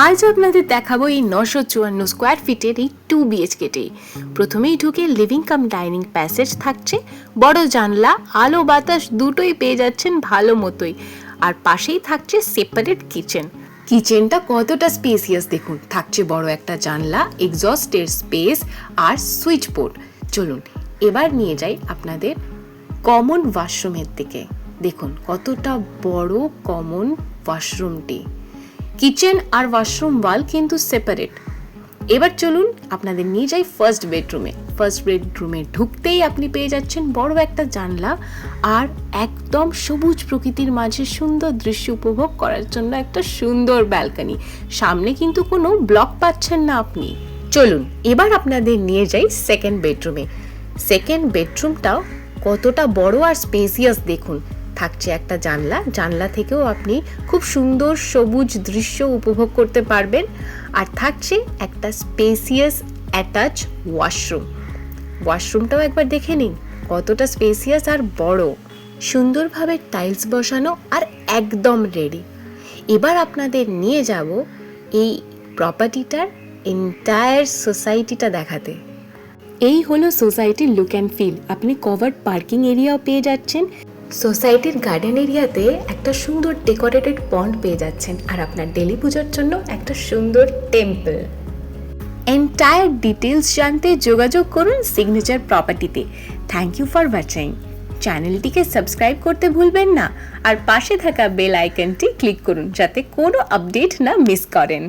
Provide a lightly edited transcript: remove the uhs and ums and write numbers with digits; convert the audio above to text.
আজ আপনাদের দেখাবো এই 954 স্কোয়ার ফিটের এই 2 BHKতেই। প্রথমেই ঢুকে লিভিং কাম ডাইনিং প্যাসেজ থাকছে, বড় জানলা, আলো বাতাস দুটোই পেয়ে যাচ্ছেন ভালো মতোই। আর পাশেই থাকছে সেপারেট কিচেন। কিচেনটা কতটা স্পেসিয়াস দেখুন, থাকছে বড় একটা জানলা, এক্সস্টের স্পেস আর সুইচ বোর্ড। চলুন এবার নিয়ে যাই আপনাদের কমন ওয়াশরুমের দিকে। দেখুন কতটা বড় কমন ওয়াশরুমটি। কিচেন আর ওয়াশরুম ওয়াল কিন্তু সেপারেট। এবার চলুন আপনাদের নিয়ে যাই ফার্স্ট বেডরুমে। ফার্স্ট বেডরুমে ঢুকতেই আপনি পেয়ে যাচ্ছেন বড় একটা জানলা আর একদম সবুজ প্রকৃতির মাঝে সুন্দর দৃশ্য উপভোগ করার জন্য একটা সুন্দর ব্যালকনি। সামনে কিন্তু কোনো ব্লক পাচ্ছেন না আপনি। চলুন এবার আপনাদের নিয়ে যাই সেকেন্ড বেডরুমে। সেকেন্ড বেডরুমটাও কতটা বড় আর স্পেসিয়াস দেখুন। থাকছে একটা জানলা, জানলা থেকেও আপনি খুব সুন্দর সবুজ দৃশ্য উপভোগ করতে পারবেন। আর থাকছে একটা স্পেসিয়াস অ্যাটাচ ওয়াশরুম। ওয়াশরুমটাও একবার দেখে নিন কতটা স্পেসিয়াস আর বড়, সুন্দরভাবে টাইলস বসানো আর একদম রেডি। এবার আপনাদের নিয়ে যাব এই প্রপার্টিটার এন্টায়ার সোসাইটিটা দেখাতে। এই হলো সোসাইটির লুক অ্যান্ড ফিল। আপনি কভার্ড পার্কিং এরিয়াও পেয়ে যাচ্ছেন। সোসাইটির গার্ডেন এরিয়াতে একটা সুন্দর ডেকোরেটেড পন্ড পেয়ে যাচ্ছেন আর আপনার ডেলি পুজোর জন্য একটা সুন্দর টেম্পল। এন্টায়ার ডিটেলস জানতে যোগাযোগ করুন সিগনেচার প্রপার্টিতে। Thank you for watching. চ্যানেলটিকে সাবস্ক্রাইব করতে ভুলবেন না আর পাশে থাকা বেল আইকনটি ক্লিক করুন যাতে কোনো আপডেট না মিস করেন।